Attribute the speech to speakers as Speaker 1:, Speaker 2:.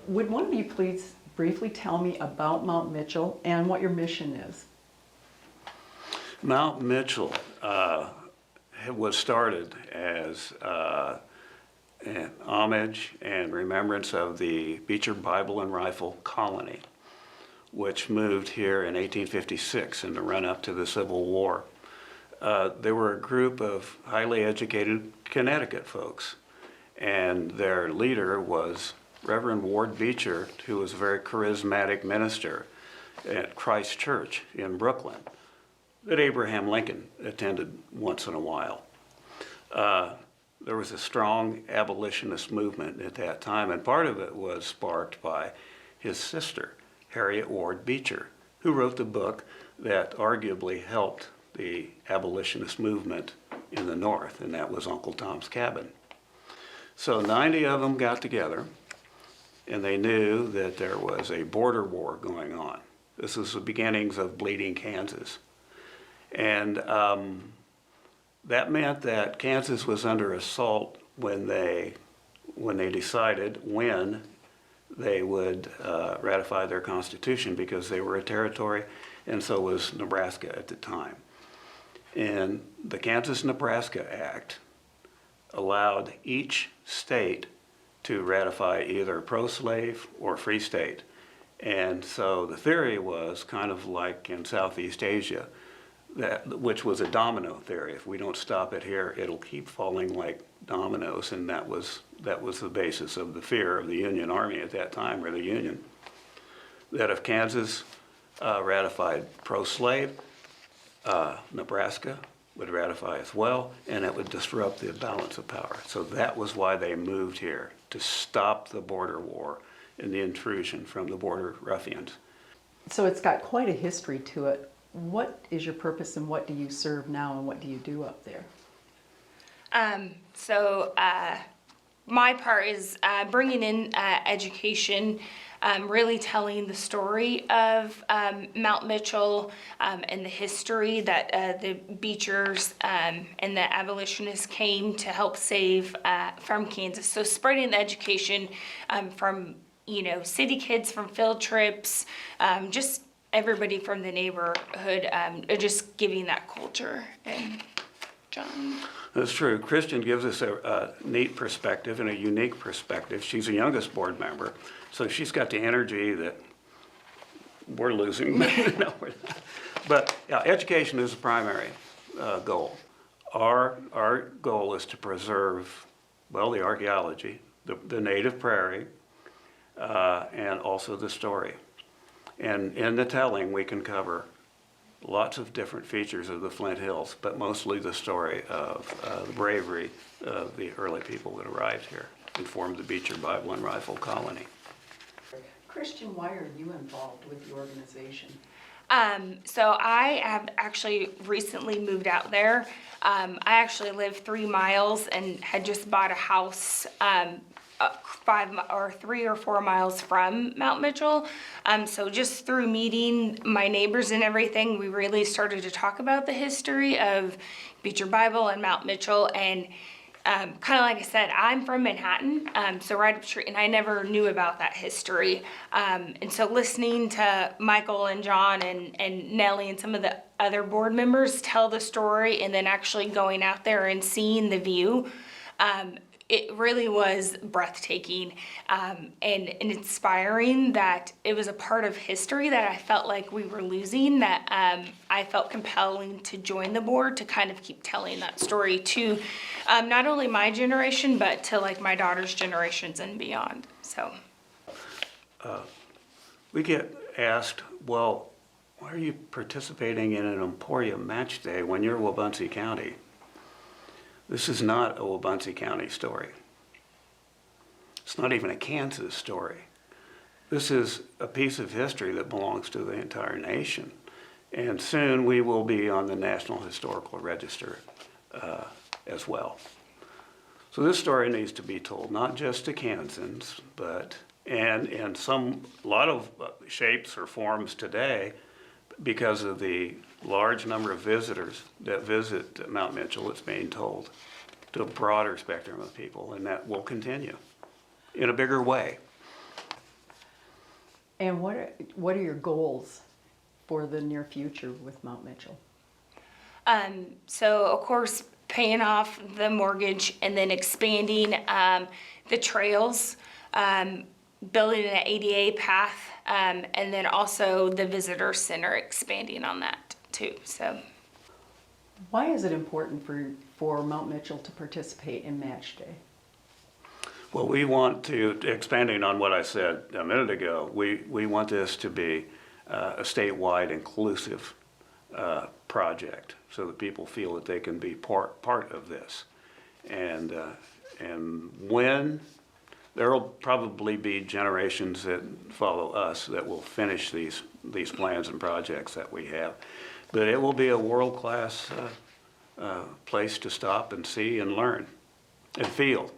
Speaker 1: Would one of you please briefly tell me about Mount Mitchell and what your mission is?
Speaker 2: Mount Mitchell was started as an homage and remembrance of the Beecher Bible and Rifle Colony, which moved here in 1856 in the run-up to the Civil War. They were a group of highly educated Connecticut folks, and their leader was Reverend Ward Beecher, who was a very charismatic minister at Christ Church in Brooklyn that Abraham Lincoln attended once in a while. There was a strong abolitionist movement at that time, and part of it was sparked by his sister, Harriet Ward Beecher, who wrote the book that arguably helped the abolitionist movement in the North, and that was Uncle Tom's Cabin. So 90 of them got together, and they knew that there was a border war going on. This was the beginnings of Bleeding Kansas. And that meant that Kansas was under assault when they decided when they would ratify their constitution, because they were a territory, and so was Nebraska at the time. And the Kansas-Nebraska Act allowed each state to ratify either pro-slave or free state. And so the theory was kind of like in Southeast Asia, which was a domino theory. If we don't stop it here, it'll keep falling like dominoes, and that was the basis of the fear of the Union Army at that time, or the Union, that if Kansas ratified pro-slave, Nebraska would ratify as well, and it would disrupt the balance of power. So that was why they moved here, to stop the border war and the intrusion from the border ruffians.
Speaker 1: So it's got quite a history to it. What is your purpose, and what do you serve now, and what do you do up there?
Speaker 3: My part is bringing in education, really telling the story of Mount Mitchell and the history that the Beechers and the abolitionists came to help save from Kansas. So spreading the education from, city kids, from field trips, just everybody from the neighborhood, just giving that culture. And John?
Speaker 2: That's true. Christian gives us a neat perspective and a unique perspective. She's the youngest board member, so she's got the energy that we're losing. No, we're not. But yeah, education is the primary goal. Our goal is to preserve, well, the archaeology, the native prairie, and also the story. And in the telling, we can cover lots of different features of the Flint Hills, but mostly the story of the bravery of the early people that arrived here and formed the Beecher Bible and Rifle Colony.
Speaker 1: Christian, why are you involved with the organization?
Speaker 3: So I have actually recently moved out there. I actually live 3 miles and had just bought a house 3 or 4 miles from Mount Mitchell. So just through meeting my neighbors and everything, we really started to talk about the history of Beecher Bible and Mount Mitchell. And kind of like I said, I'm from Manhattan, so right up the street, and I never knew about that history. And so listening to Michael and John and Nellie and some of the other board members tell the story, and then actually going out there and seeing the view, it really was breathtaking and inspiring, that it was a part of history that I felt like we were losing, that I felt compelling to join the board to kind of keep telling that story to not only my generation, but to like my daughter's generations and beyond. So
Speaker 2: We get asked, well, why are you participating in an Emporia match day when you're Wabaunsee County? This is not a Wabaunsee County story. It's not even a Kansas story. This is a piece of history that belongs to the entire nation. And soon we will be on the National Historical Register as well. So this story needs to be told, not just to Kansans, but, and in a lot of shapes or forms today, because of the large number of visitors that visit Mount Mitchell, it's being told to a broader spectrum of people, and that will continue in a bigger way.
Speaker 1: And what are your goals for the near future with Mount Mitchell?
Speaker 3: So of course, paying off the mortgage and then expanding the trails, building an ADA path, and then also the visitor center, expanding on that too. So
Speaker 1: Why is it important for Mount Mitchell to participate in Match Day?
Speaker 2: Well, we want to, expanding on what I said a minute ago, we want this to be a statewide inclusive project so that people feel that they can be part of this. And when, there will probably be generations that follow us that will finish these plans and projects that we have. But it will be a world-class place to stop and see and learn and feel.